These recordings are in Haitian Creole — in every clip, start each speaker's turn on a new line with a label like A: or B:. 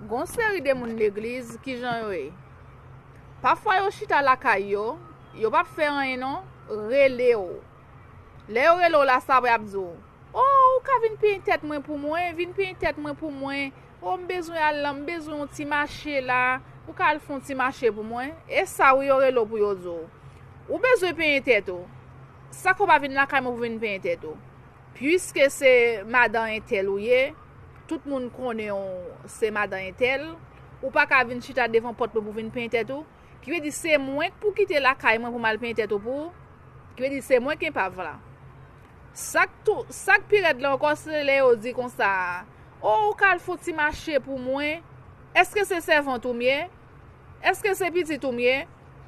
A: gon série de moun l'église qui jan yo e. Parfois yo chita la kay yo pa fè rien non, rele yo. Le yo rele la sa brap zo. Oh, ou ka vin pi tête mwen pour mwen, vin pi tête mwen pour mwen. Oh, m'besoin al, m'besoin ti marché là. Ou ka al fon ti marché pour mwen. Et ça ou yo rele pour yo zo. Ou besoin pi tête ou. Ça ko pa vin la kay mwen pour vin pi tête ou. Puisque c'est madame intel ou ye, tout le monde connaît c'est madame intel, ou pas ka vin chita devant porte pour vin pi tête ou. Qui veut dire c'est moi pour quitter la kay mwen pour mal pi tête ou pour. Qui veut dire c'est moi qui pas voilà. Sak piret là encore c'est les dit comme ça. Oh, kal faut ti marcher pour moi. Est-ce que c'est servant ou mieux? Est-ce que c'est petit ou mieux?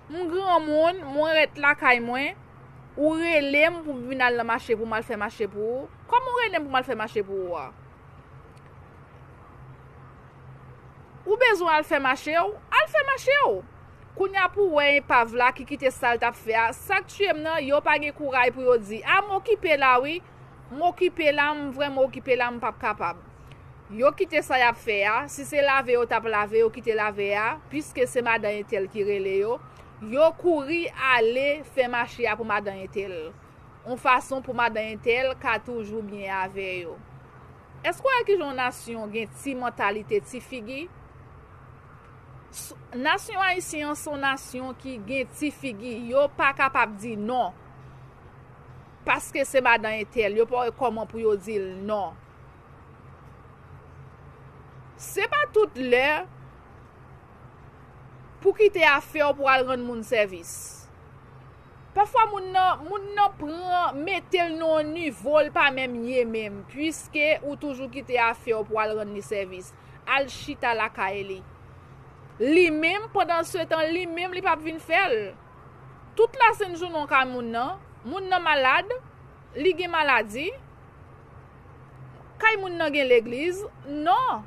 A: Mon grand monde, moi ret la kay moi, ou relem pour venir la marcher pour mal faire marcher pour. Comment relem pour mal faire marcher pour? Ou besoin al faire marcher ou? Al faire marcher ou? Kounya pou wè pav la ki kite sal tap fè a, sak tuem nan yo pa gen courage pour yo di, ah m'occuper là oui, m'occuper là, vraiment occuper là m'pa capable. Yo kite ça y a fè a, si c'est laver yo tap laver yo kite laver a, puisque c'est madame tel qui rele yo, yo couri aller faire marché a pour madame tel. En façon pour madame tel ka toujours bien avec yo. Est-ce que yon nation gen ti mentalité ti figi? Nation haïtien son nation qui gen ti figi, yo pas capable di non. Parce que c'est madame tel, yo pas comment pour yo dire non. C'est pas tout l'heure pour quitter affaire pour aller rendre moun service. Parfois moun nan prend mettel non niveau pas même yé même puisque ou toujours quitter affaire pour aller rendre service. Al chita la kaeli. Li même pendant ce temps li même li pa vinn faire. Toute la semaine journée ka moun nan malade, li gen maladie. Kay moun nan gen l'église, non.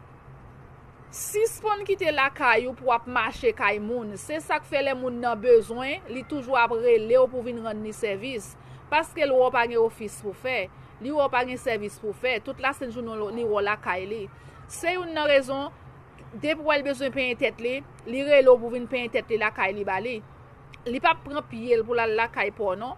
A: Si spon quitter la kay ou pour ap marcher kay moun, c'est ça que fait les moun nan besoin, li toujours ap rele ou pour venir rendre ni service parce que l'ou pa gen office pour faire, li ou pa gen service pour faire, toute la semaine journée li ou la kay li. C'est une raison depuis elle besoin payer tête li relo pour venir payer tête la kay li bali. Li pa prend pied pour la kay pour non.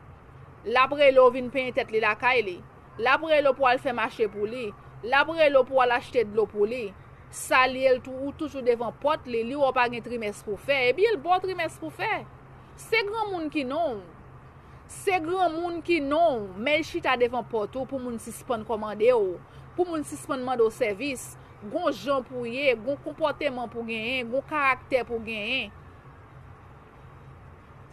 A: La brelo vinn payer tête la kay li. La brelo pour aller faire marcher pour li. La brelo pour aller acheter de l'eau pour li. Ça li el ou toujours devant porte li ou pas gen trimestre pour faire. Et bien le bon trimestre pour faire. C'est grand monde qui non. C'est grand monde qui non, mais chita devant porte pour moun suspend commander ou, pour moun suspend demander au service. Gon gens pour y, gon comportement pour gagner, gon caractère pour gagner.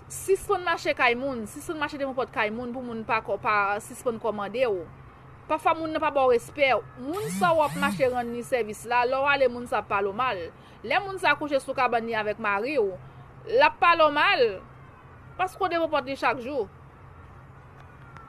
A: Si son marché kay moun, si son marché devant porte kay moun pour moun pas suspend commander ou. Parfois moun n'a pas bon respect. Moun sa wap marché rendre ni service là, lò ale moun sa parle mal. Les moun sa coucher sous cabane avec mari ou, la parle mal parce qu'on devant porter chaque jour.